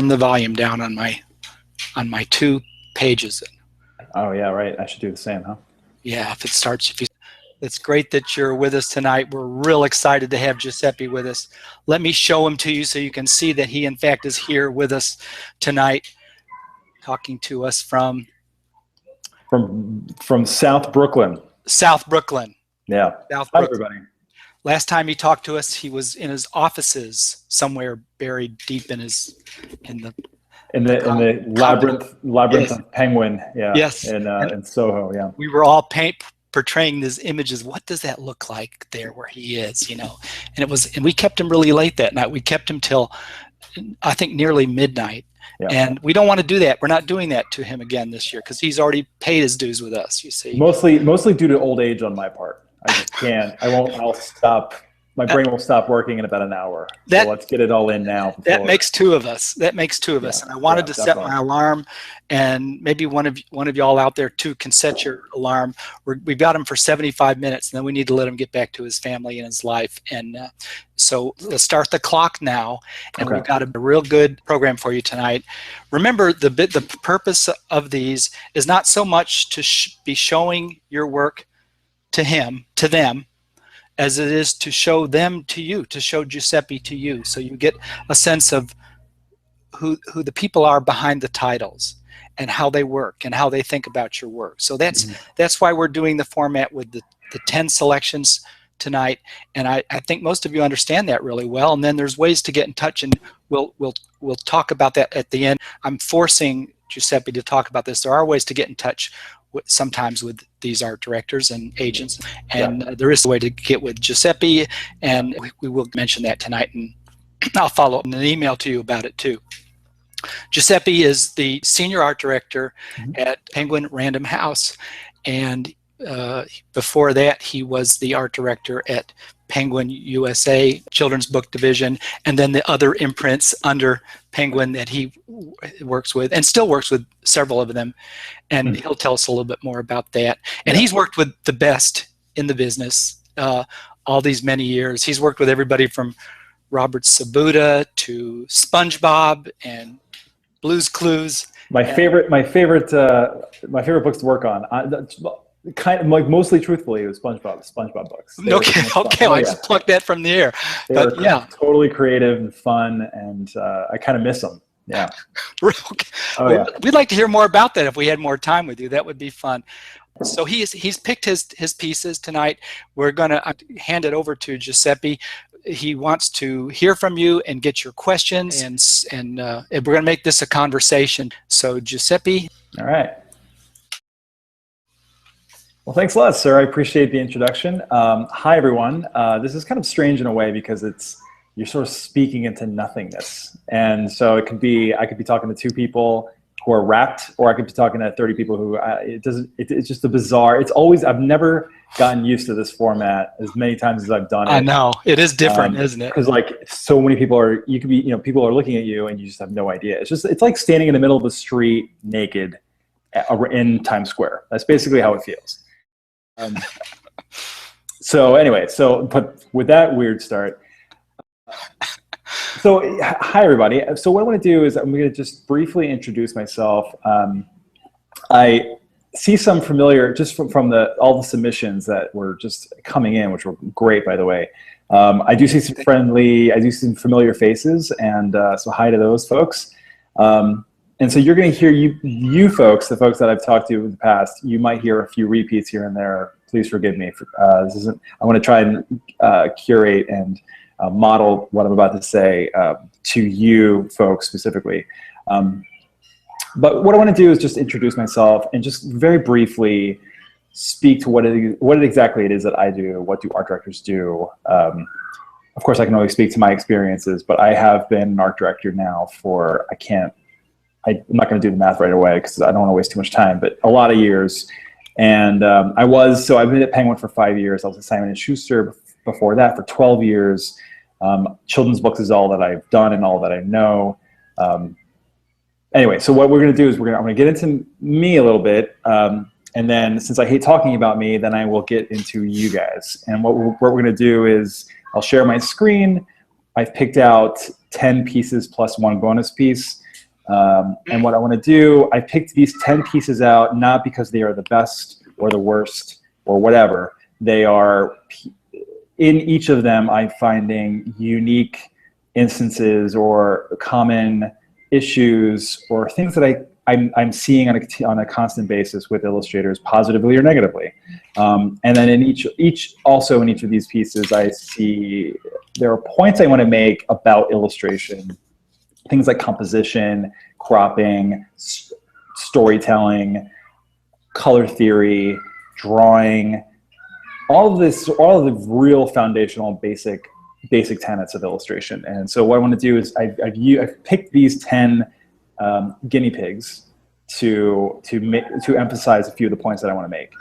turn the volume down on my 2 pages. Oh yeah, right. I should do the same, huh? Yeah, if it starts, it's great that you're with us tonight. We're real excited to have Giuseppe with us. Let me show him to you so you can see that he in fact is here with us tonight, talking to us from South Brooklyn. South Brooklyn. Yeah. South Hi, Brooklyn. everybody. Last time he talked to us, he was in his offices somewhere buried deep in the labyrinth yes. of Penguin, yeah. Yes. In Soho, yeah. We were all portraying these images. What does that look like there where he is, And we kept him really late that night. We kept him till I think nearly midnight. Yeah. And we don't want to do that. We're not doing that to him again this year because he's already paid his dues with us, you see. Mostly due to old age on my part. I just can't. I'll stop. My brain will stop working in about an hour. So let's get it all in now. That makes 2 of us. And I wanted to set my alarm, and maybe one of y'all out there too can set your alarm. We've got him for 75 minutes, and then we need to let him get back to his family and his life. And so let's start the clock now, and we've got a real good program for you tonight. Remember, the purpose of these is not so much to be showing your work to them, as it is to show them to you, to show Giuseppe to you, so you get a sense of who the people are behind the titles and how they work and how they think about your work. So that's why we're doing the format with the 10 selections tonight, and I think most of you understand that really well. And then there's ways to get in touch, and we'll talk about that at the end. I'm forcing Giuseppe to talk about this. There are ways to get in touch sometimes with these art directors and agents, and there is a way to get with Giuseppe, and we will mention that tonight, and I'll follow up in an email to you about it too. Giuseppe is the senior art director at Penguin Random House, and before that he was the art director at Penguin USA Children's Book Division, and then the other imprints under Penguin that he works with, and still works with several of them, and he'll tell us a little bit more about that. And he's worked with the best in the business all these many years. He's worked with everybody from Robert Sabuda to SpongeBob and Blue's Clues. My favorite books to work on. Kind of like mostly truthfully, it was SpongeBob books. Okay, I just plucked that from the air. But totally creative and fun, and I kind of miss them. Yeah. We'd like to hear more about that if we had more time with you. That would be fun. So he's picked his pieces tonight. We're going to hand it over to Giuseppe. He wants to hear from you and get your questions, and we're going to make this a conversation. So Giuseppe. All right. Well, thanks a lot, sir. I appreciate the introduction. Hi, everyone. This is kind of strange in a way because you're sort of speaking into nothingness. And so I could be talking to 2 people who are rapt, or I could be talking to 30 people who, it's just a bizarre, I've never gotten used to this format as many times as I've done it. I know, it is different, isn't it? Because like so many people people are looking at you and you just have no idea. It's like standing in the middle of the street naked in Times Square. That's basically how it feels. But with that weird start, so hi everybody. So what I want to do is I'm going to just briefly introduce myself. I see some familiar, just from all the submissions that were just coming in, which were great, by the way. I do see some familiar faces, and so hi to those folks. And so you're going to hear you folks, the folks that I've talked to in the past, you might hear a few repeats here and there. Please forgive me. I want to try and curate and model what I'm about to say to you folks specifically. But what I want to do is just introduce myself and just very briefly speak to what exactly it is that I do, what do art directors do. Of course, I can only speak to my experiences, but I have been an art director now for, I'm not going to do the math right away because I don't want to waste too much time, but a lot of years. And I've been at Penguin for 5 years. I was at Simon & Schuster before that for 12 years. Children's books is all that I've done and all that I know. Anyway, so what we're going to do is I'm going to get into me a little bit. And then since I hate talking about me, then I will get into you guys. And what we're going to do is I'll share my screen. I've picked out 10 pieces plus one bonus piece. And what I want to do, I picked these 10 pieces out, not because they are the best or the worst or whatever. They are, in each of them, I'm finding unique instances or common issues or things that I'm seeing on a constant basis with illustrators, positively or negatively. And then in each of these pieces, I see there are points I want to make about illustration, things like composition, cropping, storytelling, color theory, drawing, all of the real foundational basic tenets of illustration. And so what I want to do is I've picked these 10 guinea pigs to emphasize a few of the points that I want to make.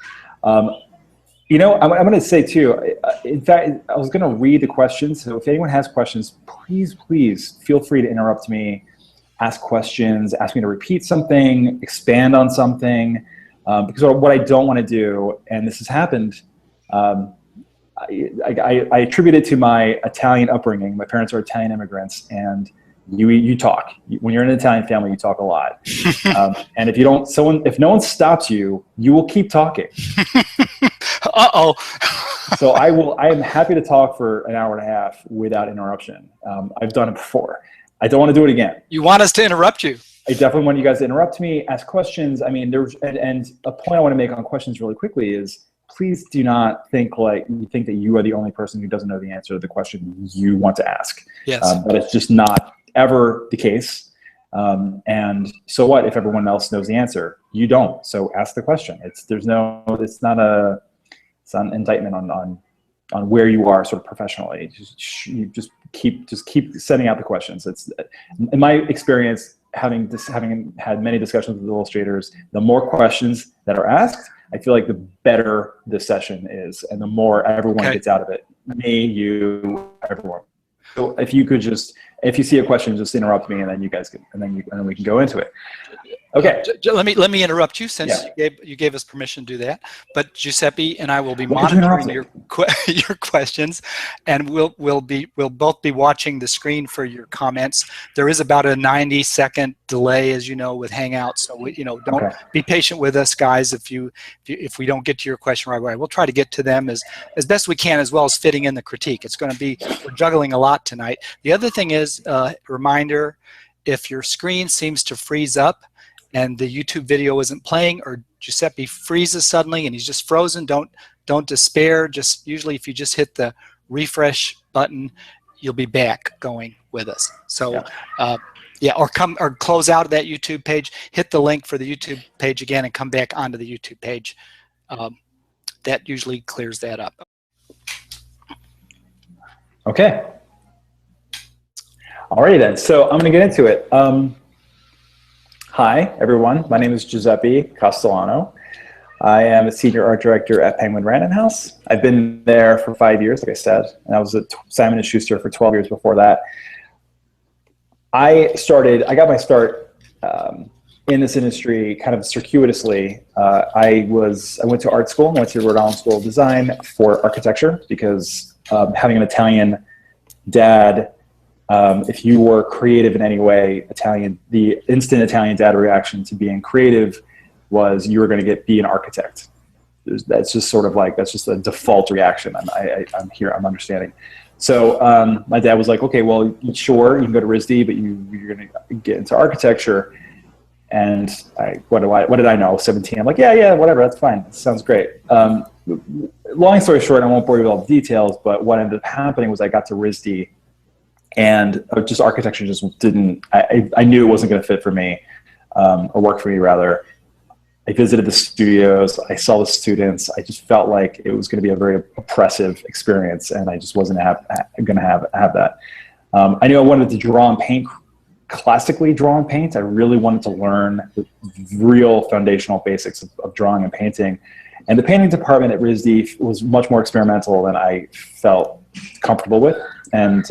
You know, I'm going to say too, in fact, I was going to read the questions. So if anyone has questions, please feel free to interrupt me, ask questions, ask me to repeat something, expand on something. Because what I don't want to do, and this has happened, I attribute it to my Italian upbringing. My parents are Italian immigrants, and you talk. When you're in an Italian family, you talk a lot. And if no one stops you, you will keep talking. Uh-oh. So I am happy to talk for an hour and a half without interruption. I've done it before. I don't want to do it again. You want us to interrupt you? I definitely want you guys to interrupt me, ask questions. I mean, and a point I want to make on questions really quickly is, please do not think that you are the only person who doesn't know the answer to the question you want to ask. Yes. But it's just not ever the case. And so what if everyone else knows the answer? You don't. So ask the question. It's not an indictment on where you are sort of professionally. Just keep sending out the questions. It's, in my experience, having had many discussions with illustrators, the more questions that are asked, I feel like the better the session is, and the more everyone gets out of it. Me, you, everyone. So if you see a question, just interrupt me, and then you guys can, and then we can go into it. Okay. Let me interrupt you, since you gave us permission to do that. But Giuseppe and I will be monitoring your questions, and we'll both be watching the screen for your comments. There is about a 90-second delay, as you know, with Hangouts. So don't be patient with us, guys. If we don't get to your question right away, we'll try to get to them as best we can, as well as fitting in the critique. It's going to be, we're juggling a lot tonight. The other thing is, reminder, if your screen seems to freeze up and the YouTube video isn't playing, or Giuseppe freezes suddenly and he's just frozen, don't despair. Just usually, if you just hit the refresh button, you'll be back going with us. So or close out of that YouTube page, hit the link for the YouTube page again, and come back onto the YouTube page. That usually clears that up. Okay. Alrighty then. So I'm going to get into it. Hi, everyone. My name is Giuseppe Castellano. I am a senior art director at Penguin Random House. I've been there for 5 years, like I said, and I was at Simon & Schuster for 12 years before that. I got my start in this industry kind of circuitously. I went to art school. I went to Rhode Island School of Design for architecture, because having an Italian dad, if you were creative in any way, the instant Italian dad reaction to being creative was you were going to be an architect. That's just sort of like, that's just a default reaction. I'm understanding. So my dad was like, okay, well, sure, you can go to RISD, but you're going to get into architecture. And what did I know? 17. I'm like, yeah, whatever, that's fine. That sounds great. Long story short, I won't bore you with all the details, but what ended up happening was I got to RISD, and just architecture just didn't, I knew it wasn't going to fit for me, or work for me rather. I visited the studios, I saw the students, I just felt like it was going to be a very oppressive experience, and I just wasn't going to have that. I knew I wanted to draw and paint, classically draw and paint. I really wanted to learn the real foundational basics of drawing and painting. And the painting department at RISD was much more experimental than I felt comfortable with. And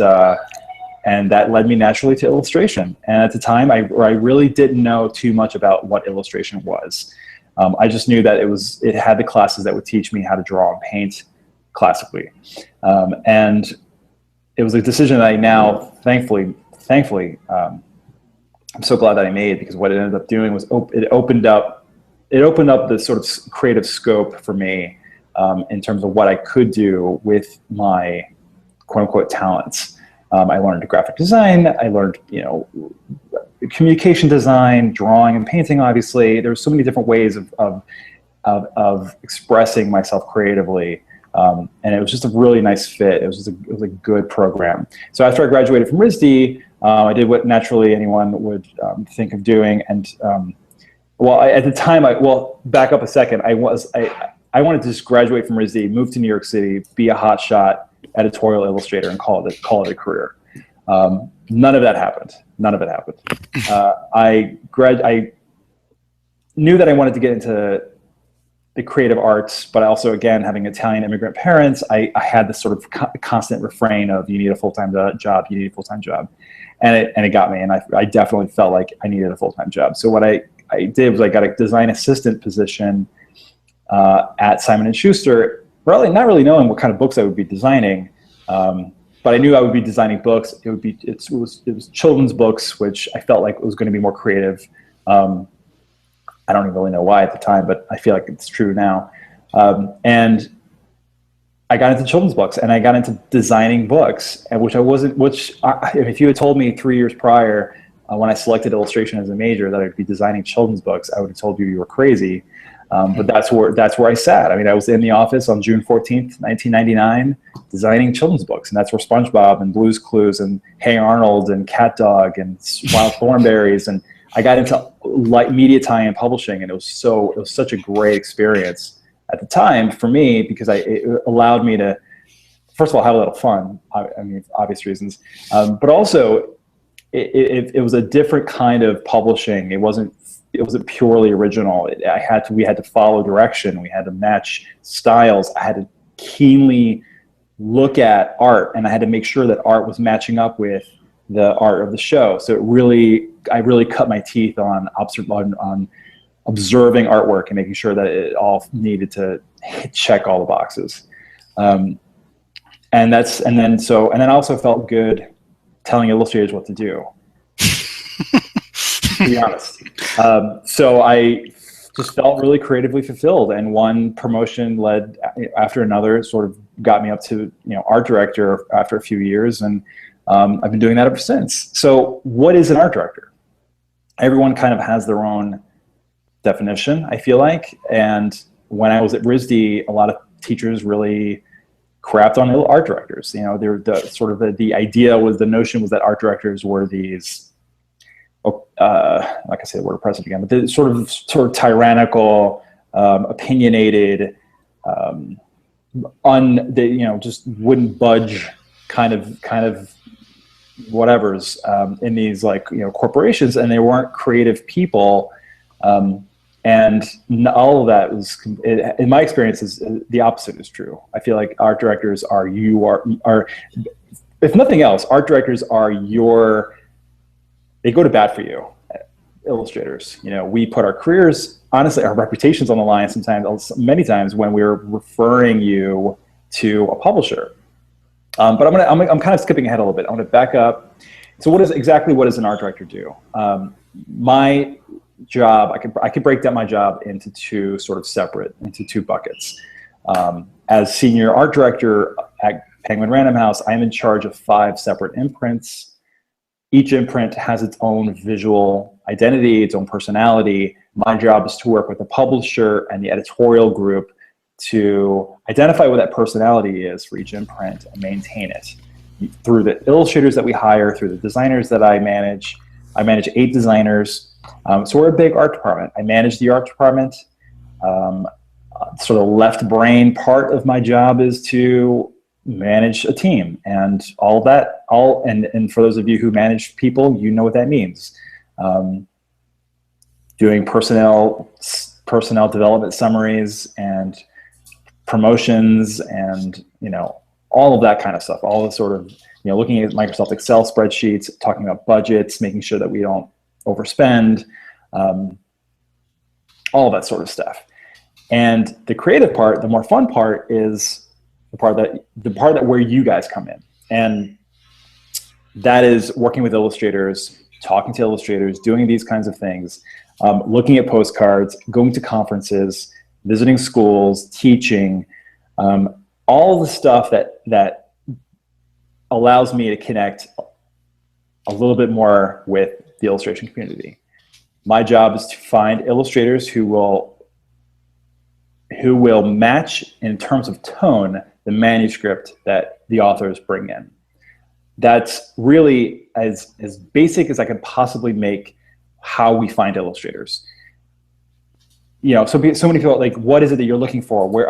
that led me naturally to illustration. And at the time, I really didn't know too much about what illustration was. I just knew that it had the classes that would teach me how to draw and paint classically. And it was a decision that I now, thankfully I'm so glad that I made, because what it ended up doing was it opened up the sort of creative scope for me, in terms of what I could do with my quote unquote talents. I learned graphic design. I learned, communication design, drawing and painting. Obviously, there's so many different ways of expressing myself creatively. And it was just a really nice fit. It was a good program. So after I graduated from RISD, I did what naturally anyone would think of doing. And at the time, back up a second. I wanted to just graduate from RISD, move to New York City, be a hotshot editorial illustrator, and call it a career. None of that happened. None of it happened. I knew that I wanted to get into the creative arts, but also, again, having Italian immigrant parents, I had this sort of constant refrain of, you need a full-time job, you need a full-time job. And it got me, and I definitely felt like I needed a full-time job. So what I did was I got a design assistant position at Simon & Schuster, really not really knowing what kind of books I would be designing. But I knew I would be designing books. It was children's books, which I felt like it was going to be more creative. I don't even really know why at the time, but I feel like it's true now. And I got into children's books, and I got into designing books, and if you had told me 3 years prior, when I selected illustration as a major, that I'd be designing children's books, I would have told you were crazy. But that's where I sat. I mean, I was in the office on June 14th, 1999, designing children's books. And that's where SpongeBob and Blue's Clues and Hey Arnold and Cat Dog and Wild Thornberries. And I got into media tie-in publishing, and it was such a great experience at the time for me, because it allowed me to, first of all, have a little fun. I mean, for obvious reasons. But also, it was a different kind of publishing. It wasn't purely original. We had to follow direction. We had to match styles. I had to keenly look at art, and I had to make sure that art was matching up with the art of the show. So I really cut my teeth on observing artwork and making sure that it all needed to check all the boxes. And then I also felt good telling illustrators what to do. To be honest. So I just felt really creatively fulfilled, and one promotion led after another, sort of got me up to art director after a few years, and I've been doing that ever since. So what is an art director? Everyone kind of has their own definition, I feel like. And when I was at RISD, a lot of teachers really crapped on art directors. The idea was, the notion was that art directors were these, like I say the word oppressive again, but the sort of tyrannical, opinionated, just wouldn't budge kind of whatever's in these corporations, and they weren't creative people. And all of that was, in my experience, the opposite is true. I feel like art directors are, if nothing else, art directors are they go to bat for you, illustrators. We put our careers, honestly, our reputations on the line many times when we're referring you to a publisher. But I'm kind of skipping ahead a little bit. I'm going to back up. So what does an art director do? My job, I could break down my job into two buckets. As senior art director at Penguin Random House, I'm in charge of 5 separate imprints. Each imprint has its own visual identity, its own personality. My job is to work with the publisher and the editorial group to identify what that personality is for each imprint and maintain it through the illustrators that we hire, through the designers that I manage. I manage 8 designers. So we're a big art department. I manage the art department. Sort of left brain part of my job is to manage a team, and all that. And for those of you who manage people, you know what that means. Doing personnel development summaries and promotions, and all of that kind of stuff. All the sort of looking at Microsoft Excel spreadsheets, talking about budgets, making sure that we don't overspend, all of that sort of stuff. And the creative part, the more fun part, is the part that where you guys come in, and that is working with illustrators talking to illustrators, doing these kinds of things, looking at postcards, going to conferences, visiting schools, teaching, all the stuff that allows me to connect a little bit more with the illustration community. My job is to find illustrators who will match in terms of tone the manuscript that the authors bring in. That's really as basic as I can possibly make how we find illustrators. So many people like, what is it that you're looking for? Where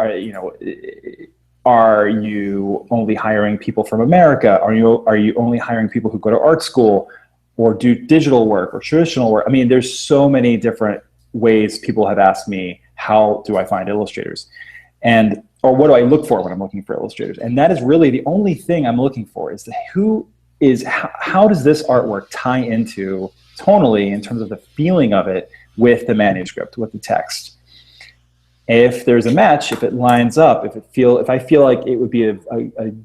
are you only hiring people from America? Are you only hiring people who go to art school or do digital work or traditional work? I mean, there's so many different ways people have asked me, how do I find illustrators? Or what do I look for when I'm looking for illustrators? And that is really the only thing I'm looking for, is how does this artwork tie into tonally in terms of the feeling of it with the manuscript, with the text. If there's a match, if it lines up, if I feel like it would be a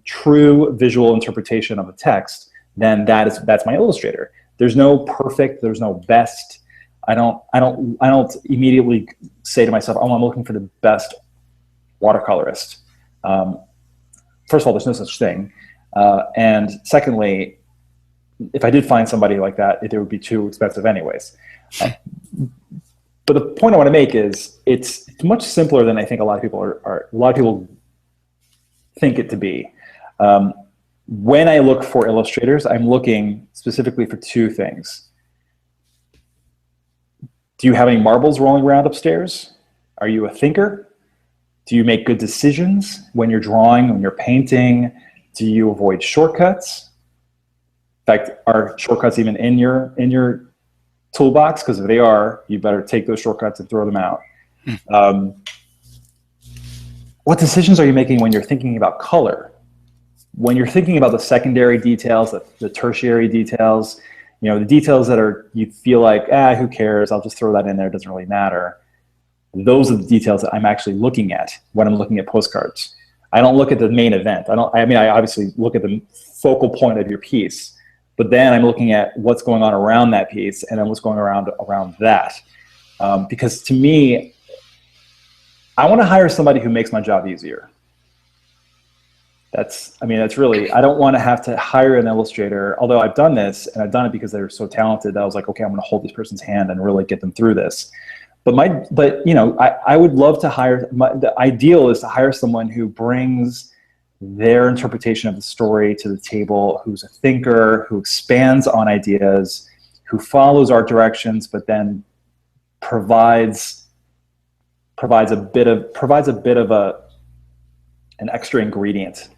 true visual interpretation of the text, then that's my illustrator. There's no perfect, there's no best. I don't immediately say to myself, oh, I'm looking for the best watercolorist. First of all, there's no such thing. And secondly, if I did find somebody like that, it would be too expensive anyways. But the point I want to make is it's much simpler than I think a lot of people think it to be. When I look for illustrators, I'm looking specifically for two things. Do you have any marbles rolling around upstairs? Are you a thinker? Do you make good decisions when you're drawing, when you're painting? Do you avoid shortcuts? In fact, are shortcuts even in your toolbox? Because if they are, you better take those shortcuts and throw them out. What decisions are you making when you're thinking about color? When you're thinking about the secondary details, the tertiary details, the details that you feel like, who cares? I'll just throw that in there. It doesn't really matter. Those are the details that I'm actually looking at when I'm looking at postcards. I don't look at the main event. I obviously look at the focal point of your piece, but then I'm looking at what's going on around that piece and then what's going around that. Because to me, I want to hire somebody who makes my job easier. That's really, I don't want to have to hire an illustrator, although I've done this, and I've done it because they're so talented that I was like, okay, I'm going to hold this person's hand and really get them through this. I would love to hire, the ideal is to hire someone who brings their interpretation of the story to the table, who's a thinker, who expands on ideas, who follows art directions, but then provides a bit of an extra ingredient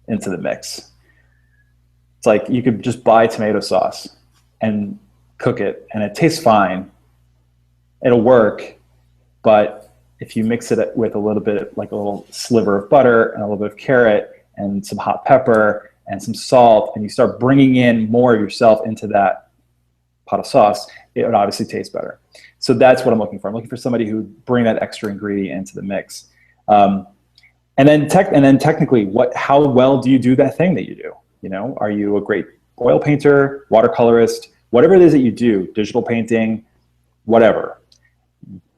into the mix. It's like you could just buy tomato sauce and cook it, and it tastes fine. It'll work, but if you mix it with a little sliver of butter and a little bit of carrot and some hot pepper and some salt, and you start bringing in more of yourself into that pot of sauce, it would obviously taste better. So that's what I'm looking for. I'm looking for somebody who would bring that extra ingredient into the mix. And then technically, how well do you do that thing that you do? Are you a great oil painter, watercolorist, whatever it is that you do, digital painting, whatever.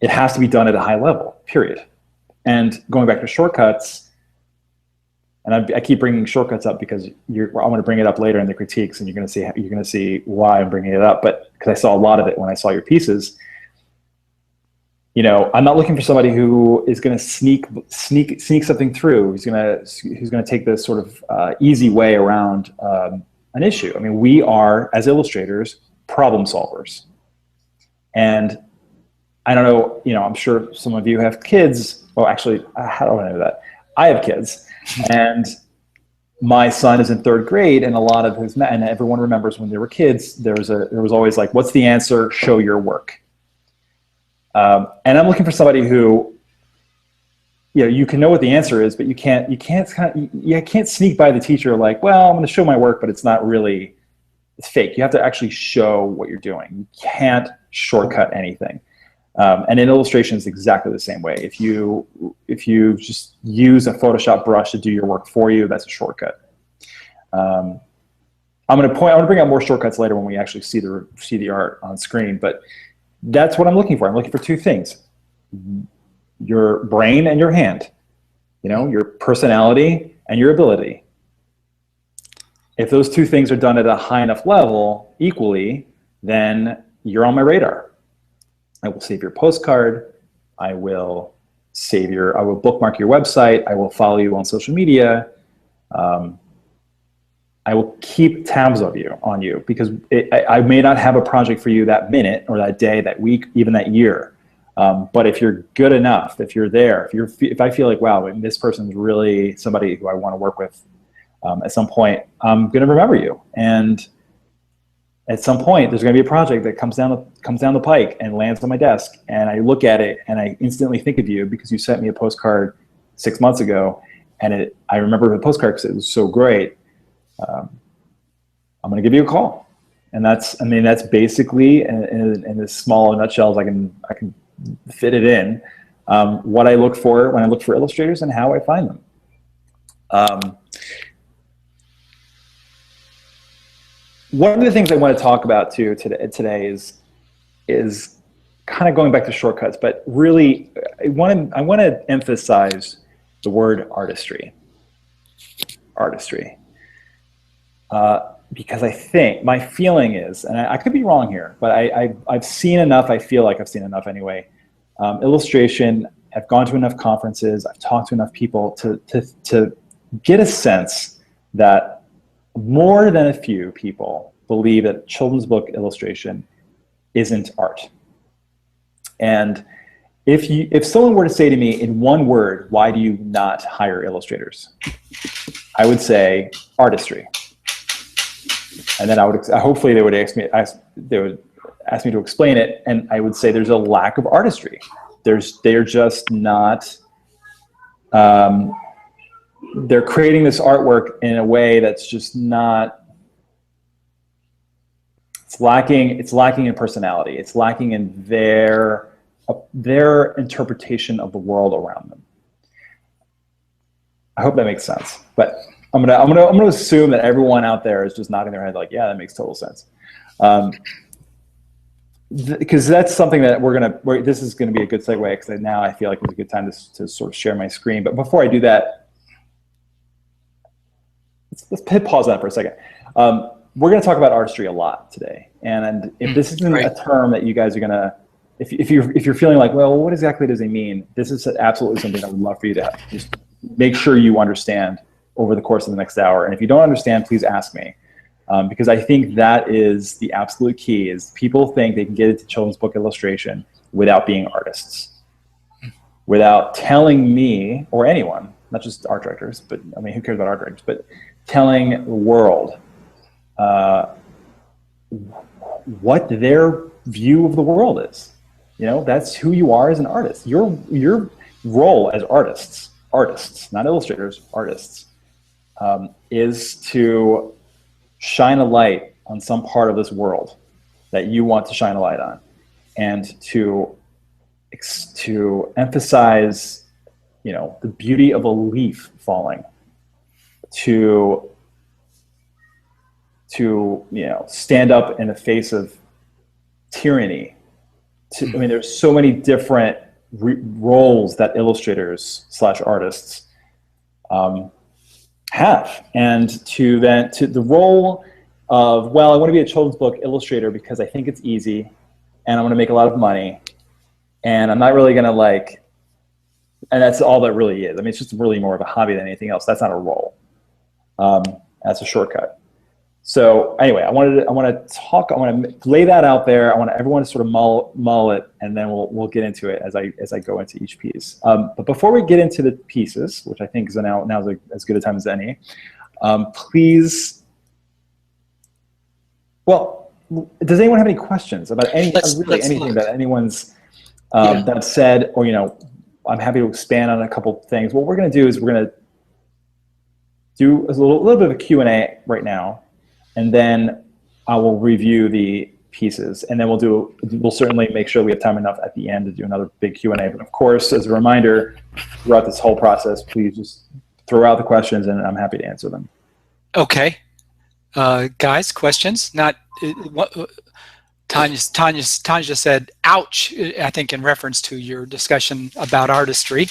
It has to be done at a high level, period. And going back to shortcuts, and I keep bringing shortcuts up because I'm going to bring it up later in the critiques, and you're going to see why I'm bringing it up. But because I saw a lot of it when I saw your pieces, I'm not looking for somebody who is going to sneak something through. Who's going to take this sort of easy way around an issue. I mean, we are, as illustrators, problem solvers, and I don't know, I'm sure some of you have kids. Well, actually, how do I know that? I have kids, and my son is in 3rd grade, and a lot of and everyone remembers when they were kids, there was always like, what's the answer? Show your work. And I'm looking for somebody who, you can know what the answer is, but you can't sneak by the teacher like, well, I'm going to show my work, but it's fake. You have to actually show what you're doing. You can't shortcut anything. And in illustration, it's exactly the same way. If you just use a Photoshop brush to do your work for you, that's a shortcut. I'm going to bring out more shortcuts later when we actually see the art on screen, but that's what I'm looking for. I'm looking for two things: your brain and your hand, your personality and your ability. If those two things are done at a high enough level equally, then you're on my radar. I will save your postcard. I will bookmark your website. I will follow you on social media. I will keep tabs on you because I may not have a project for you that minute or that day, that week, even that year. But if you're good enough, if you're there, if I feel like, wow, this person's really somebody who I want to work with, at some point, I'm going to remember you. And at some point, there's going to be a project that comes down the pike and lands on my desk, and I look at it and I instantly think of you because you sent me a postcard 6 months ago, and I remember the postcard because it was so great. I'm going to give you a call, and that's basically in as small a nutshell as I can fit it in, what I look for when I look for illustrators and how I find them. One of the things I want to talk about too today is kind of going back to shortcuts, but really I want to emphasize the word artistry. Because I think my feeling is, and I could be wrong here, but I've seen enough. I feel like I've seen enough anyway. Illustration. I've gone to enough conferences. I've talked to enough people to get a sense that more than a few people believe that children's book illustration isn't art. And if someone were to say to me in one word, why do you not hire illustrators? I would say artistry. And then hopefully they would ask me to explain it, and I would say there's a lack of artistry. They're just not. They're creating this artwork in a way that's just not. It's lacking in personality. It's lacking in their interpretation of the world around them. I hope that makes sense, but I'm gonna assume that everyone out there is just nodding their head like, yeah, that makes total sense. Because that's something that this is gonna be a good segue, because now I feel like it's a good time to sort of share my screen. But before I do that, let's hit pause on that for a second. We're gonna talk about artistry a lot today, and if this isn't a term that you guys are gonna, if you're feeling like, well, what exactly does it mean? This is absolutely something I would love for you to just make sure you understand over the course of the next hour. And if you don't understand, please ask me, because I think that is the absolute key. Is people think they can get into children's book illustration without being artists, without telling me or anyone, not just art directors, but I mean, who cares about art directors, but telling the world what their view of the world is. That's who you are as an artist. Your role as artists, not illustrators, artists, is to shine a light on some part of this world that you want to shine a light on, and to emphasize, the beauty of a leaf falling, to stand up in the face of tyranny. There's so many different roles that illustrators / artists have, and to the role of, well, I want to be a children's book illustrator because I think it's easy, and I want to make a lot of money, and I'm not really gonna and that's all that really is. It's just really more of a hobby than anything else. That's not a role. That's a shortcut. So anyway, I want to lay that out there. I want everyone to sort of mull it, and then we'll get into it as I go into each piece. But before we get into the pieces, which I think is now as good a time as any, please. Well, does anyone have any questions about anything that anyone's that said, or I'm happy to expand on a couple things. What we're going to do is we're going to do a little bit of a Q&A right now, and then I will review the pieces, and then we'll certainly make sure we have time enough at the end to do another big Q&A. But of course, as a reminder, throughout this whole process, please just throw out the questions, and I'm happy to answer them. Okay. Guys, questions? Not what Tanya said, ouch, I think in reference to your discussion about artistry.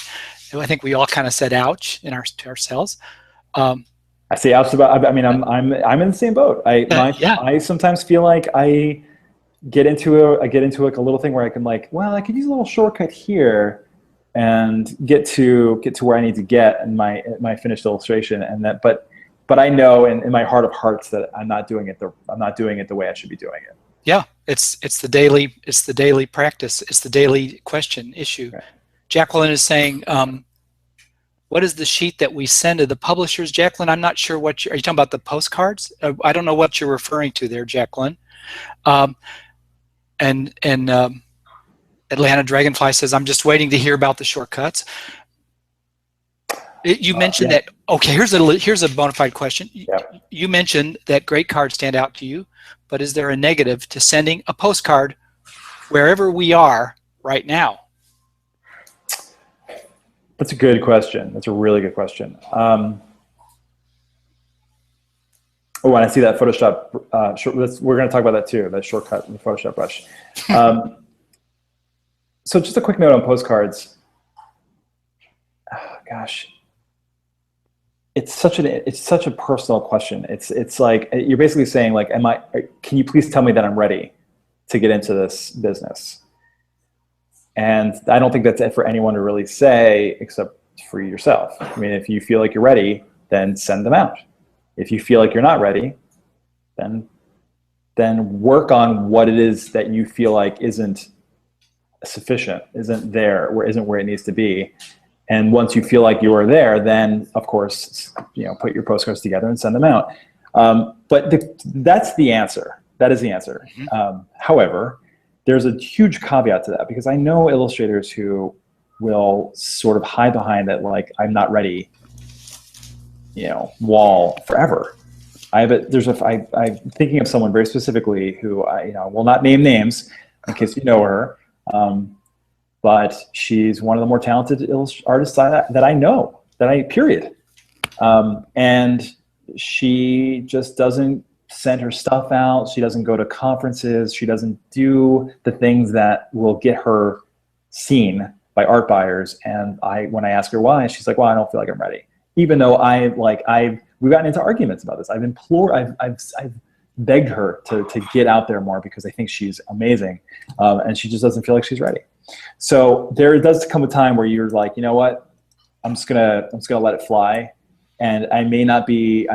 I think we all kind of said ouch in to ourselves. I say ouch about, I mean, I'm in the same boat. I sometimes feel like I get into like a little thing where I can like, well, I could use a little shortcut here and get to where I need to get in my finished illustration. And that, but I know in my heart of hearts that I'm not doing it the way I should be doing it. Yeah, it's the daily practice. It's the daily question issue. Right. Jacqueline is saying, what is the sheet that we send to the publishers? Jacqueline, I'm not sure are you talking about the postcards? I don't know what you're referring to there, Jacqueline. And Atlanta Dragonfly says, I'm just waiting to hear about the shortcuts. You mentioned that, okay, here's a bona fide question. Yeah. You mentioned that great cards stand out to you, but is there a negative to sending a postcard wherever we are right now? That's a good question. That's a really good question. Oh, and I see that Photoshop, we're going to talk about that too, that shortcut in the Photoshop brush. So just a quick note on postcards. Oh, gosh. It's such a personal question. It's like, you're basically saying like, can you please tell me that I'm ready to get into this business? And I don't think that's it for anyone to really say, except for yourself. I mean, if you feel like you're ready, then send them out. If you feel like you're not ready, then work on what it is that you feel like isn't sufficient, isn't there, or isn't where it needs to be. And once you feel like you are there, then of course, put your postcards together and send them out. But that's the answer. That is the answer. Mm-hmm. However, there's a huge caveat to that, because I know illustrators who will sort of hide behind that, like, I'm not ready, wall forever. I'm thinking of someone very specifically who I will not name names in case you know her. But she's one of the more talented artists that I know, period. And she just doesn't send her stuff out. She doesn't go to conferences. She doesn't do the things that will get her seen by art buyers. And when I ask her why, she's like, well, I don't feel like I'm ready. Even though we've gotten into arguments about this. I've begged her to get out there more because I think she's amazing. And she just doesn't feel like she's ready. So there does come a time where you're like, you know what, I'm just gonna let it fly, and I may not be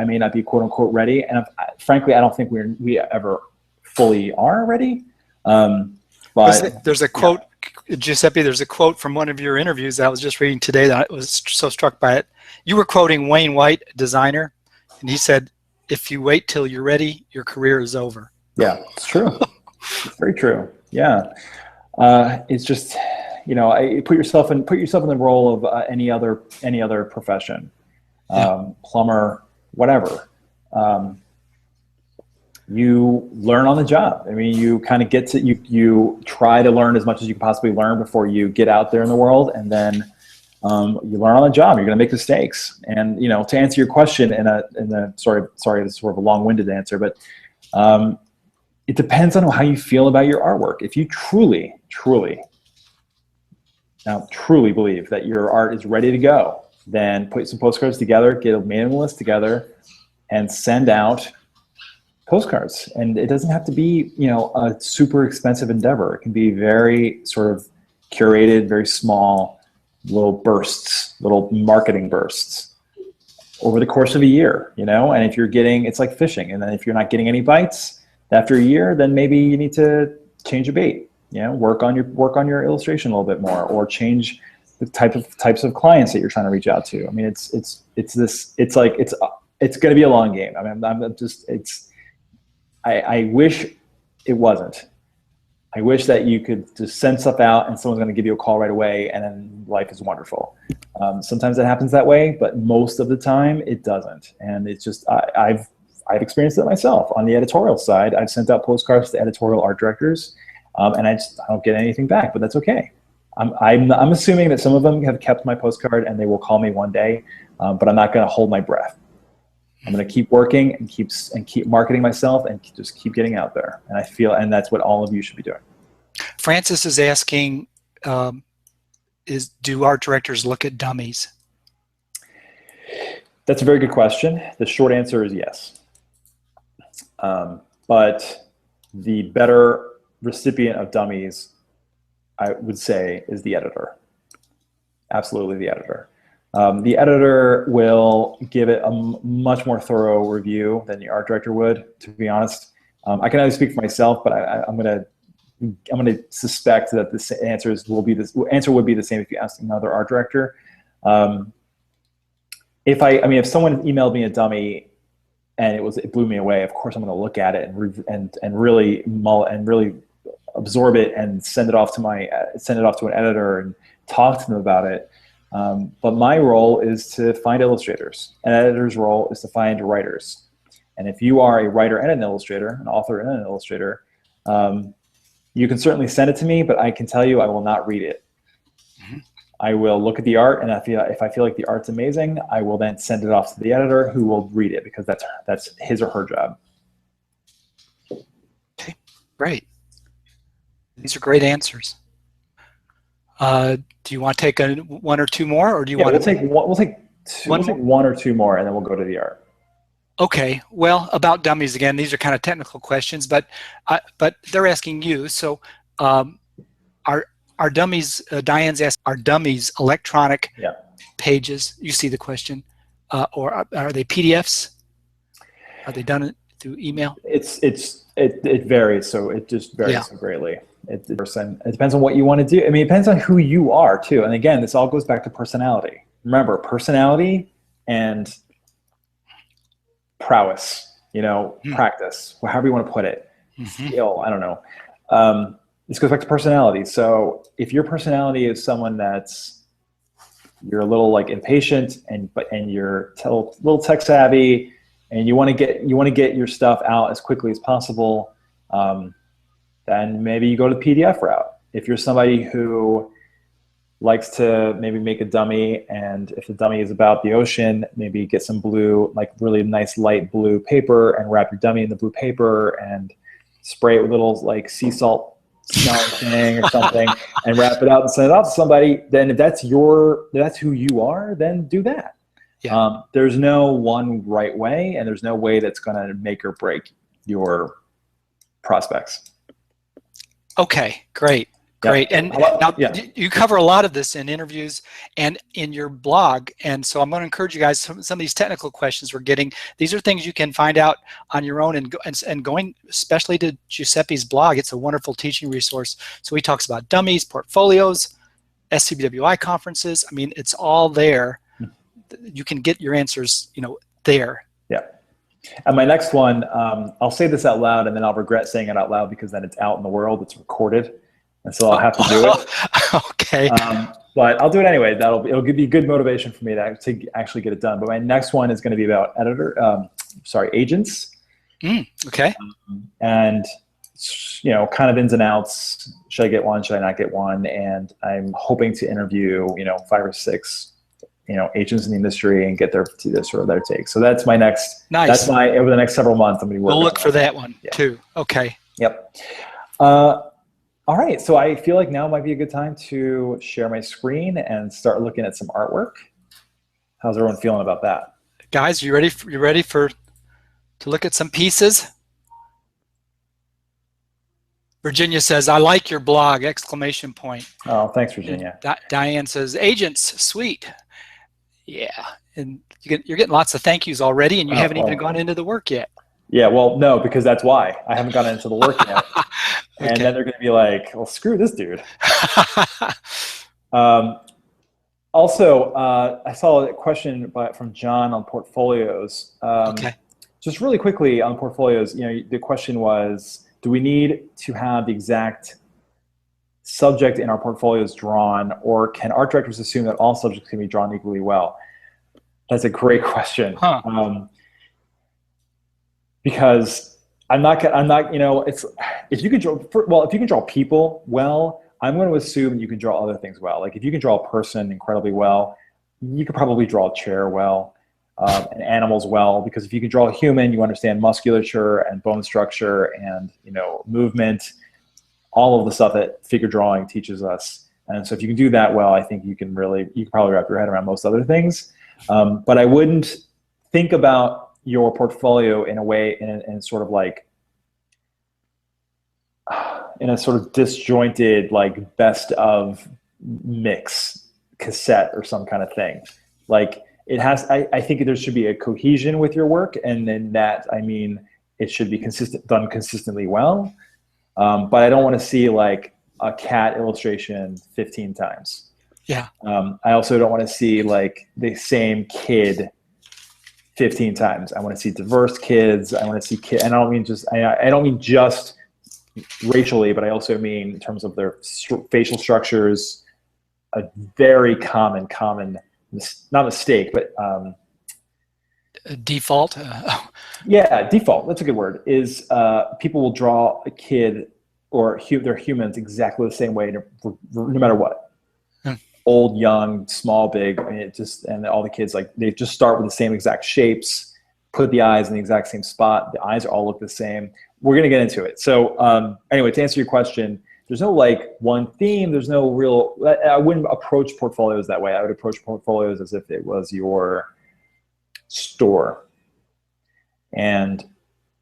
quote unquote ready. And frankly, I don't think we ever fully are ready. But there's a quote, Giuseppe. There's a quote from one of your interviews that I was just reading today that I was so struck by it. You were quoting Wayne White, a designer, and he said, "If you wait till you're ready, your career is over." Yeah, it's true. It's very true. Yeah. It's just, put yourself in the role of any other profession, plumber, whatever. You learn on the job. I mean, you kind of you try to learn as much as you can possibly learn before you get out there in the world, and then you learn on the job. You're going to make mistakes. And to answer your question sorry, this is sort of a long-winded answer, but it depends on how you feel about your artwork. If you truly believe that your art is ready to go, then put some postcards together, get a mailing list together, and send out postcards. And it doesn't have to be, a super expensive endeavor. It can be very sort of curated, very small, little bursts, little marketing bursts over the course of a year, and if you're getting, it's like fishing. And then if you're not getting any bites after a year, then maybe you need to change a bait, work on your illustration a little bit more, or change the types of clients that you're trying to reach out to. I mean, it's going to be a long game. I mean, I wish it wasn't. I wish that you could just send stuff out and someone's going to give you a call right away, and then life is wonderful. Sometimes it happens that way, but most of the time it doesn't. And it's just, I've experienced it myself. On the editorial side, I've sent out postcards to editorial art directors, and I don't get anything back, but that's okay. I'm assuming that some of them have kept my postcard and they will call me one day, but I'm not going to hold my breath. I'm going to keep working and keep marketing myself and just keep getting out there. And that's what all of you should be doing. Francis is asking, do art directors look at dummies? That's a very good question. The short answer is yes. But the better recipient of dummies, I would say, is the editor. Absolutely the editor. The editor will give it a much more thorough review than the art director would, to be honest. I can only speak for myself, but I'm going to suspect that the answer would be the same if you asked another art director. If someone emailed me a dummy and it blew me away, of course I'm going to look at it and really absorb it and send it off to an editor and talk to them about it. But my role is to find illustrators. An editor's role is to find writers. And if you are a writer and an illustrator, an author and an illustrator, you can certainly send it to me, but I can tell you I will not read it. Mm-hmm. I will look at the art, and if I feel like the art's amazing, I will then send it off to the editor, who will read it, because that's his or her job. Okay, great. These are great answers. Do you want to take one or two more, or do you want to take one? We'll take one or two more, and then we'll go to the art. Okay. Well, about dummies again. These are kind of technical questions, but they're asking you. So, are dummies? Diane's asked, are dummies electronic pages? You see the question, or are they PDFs? Are they done through email? It varies. So it just varies so greatly. It depends on what you want to do. I mean, it depends on who you are too. And again, this all goes back to personality. Remember, personality and prowess, practice, however you want to put it, skill, I don't know. This goes back to personality. So if your personality is someone you're a little impatient and you're a little tech savvy and you want to get your stuff out as quickly as possible, then maybe you go to the PDF route. If you're somebody who likes to maybe make a dummy, and if the dummy is about the ocean, maybe get some blue, really nice light blue paper, and wrap your dummy in the blue paper and spray it with little sea salt smelling thing or something, and wrap it up and send it off to somebody. Then if that's who you are, then do that. Yeah. There's no one right way, and there's no way that's going to make or break your prospects. Okay, great. Great. And now you cover a lot of this in interviews and in your blog. And so I'm going to encourage you guys, some of these technical questions we're getting, these are things you can find out on your own, and going especially to Giuseppe's blog. It's a wonderful teaching resource. So he talks about dummies, portfolios, SCBWI conferences. I mean, it's all there. You can get your answers, there. Yeah. And my next one, I'll say this out loud and then I'll regret saying it out loud, because then it's out in the world, it's recorded. And so I'll have to do it. Okay. But I'll do it anyway. It'll give you good motivation for me to actually get it done. But my next one is going to be about agents. Okay. And kind of ins and outs. Should I get one? Should I not get one? And I'm hoping to interview 5 or 6 agents in the industry and get their take. So that's my next. Nice. Over the next several months, I'm going to be working. We'll look for that one too. Okay. Yep. All right, so I feel like now might be a good time to share my screen and start looking at some artwork. How's everyone feeling about that? Guys, you ready to look at some pieces? Virginia says, "I like your blog!" ! Oh, thanks, Virginia. Diane says, "Agents, sweet." Yeah, and you're getting lots of thank yous already, and you haven't even gone into the work yet. Yeah, well, no, because that's why I haven't gotten into the work yet. And then they're going to be like, well, screw this dude. Also, I saw a question from John on portfolios. Just really quickly on portfolios, the question was, do we need to have the exact subject in our portfolios drawn, or can art directors assume that all subjects can be drawn equally well? That's a great question. Because it's, if you can draw people well, I'm going to assume you can draw other things well. Like if you can draw a person incredibly well, you could probably draw a chair well. and animals well, because if you can draw a human, you understand musculature and bone structure and, you know, movement, all of the stuff that figure drawing teaches us. And so if you can do that well, I think you can probably wrap your head around most other things. But I wouldn't think about your portfolio in a way, in sort of like, in a sort of disjointed, like best of mix cassette or some kind of thing. Like it has, I think there should be a cohesion with your work. And then that, I mean, it should be done consistently well. But I don't want to see like a cat illustration 15 times. Yeah. I also don't want to see like the same kid 15 times. I want to see diverse kids. I want to see kids, and I don't mean just racially, but I also mean in terms of their facial structures. A very common, not mistake, but default. Yeah, default. That's a good word. Is people will draw a kid or they're humans exactly the same way, no matter what. Old, young, small, big. I mean, and all the kids, like, they just start with the same exact shapes, put the eyes in the exact same spot. The eyes all look the same. We're going to get into it. So anyway, to answer your question, there's no like one theme. There's no real, I wouldn't approach portfolios that way. I would approach portfolios as if it was your store. And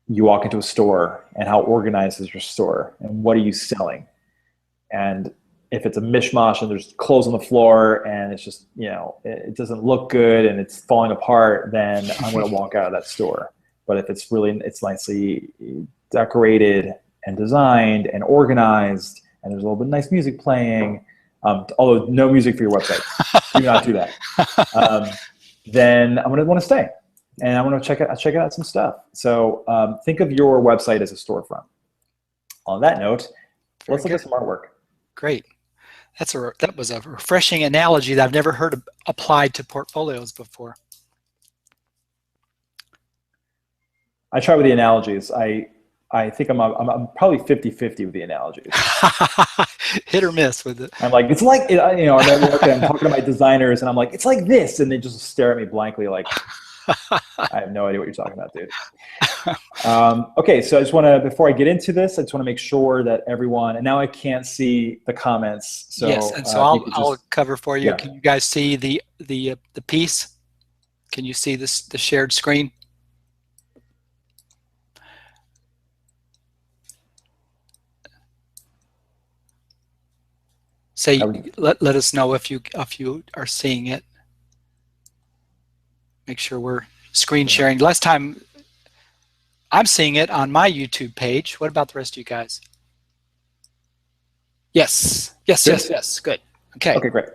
you walk into a store, and how organized is your store? And what are you selling? And if it's a mishmash and there's clothes on the floor and it's just, you know, it doesn't look good and it's falling apart, then I'm going to walk out of that store. But if it's nicely decorated and designed and organized, and there's a little bit of nice music playing, although no music for your website, do not do that. Then I'm going to want to stay, and I'm going to check out some stuff. So think of your website as a storefront. On that note, let's look at some artwork. Great. That was a refreshing analogy that I've never heard applied to portfolios before. I try with the analogies. I think I'm probably 50-50 with the analogies. Hit or miss with it. I'm like, it's like, you know, I'm talking to my designers, and I'm like, it's like this, and they just stare at me blankly, like, I have no idea what you're talking about, dude. Okay, so I just want to, before I get into this, I just want to make sure that everyone, and now I can't see the comments. So yes, and so I'll cover for you. Yeah. Can you guys see the piece? Can you see the shared screen? Say, let us know if you are seeing it. Make sure we're screen sharing. Last time, I'm seeing it on my YouTube page. What about the rest of you guys? Yes. Yes. Good. Yes. Yes. Good. Okay. Okay, great.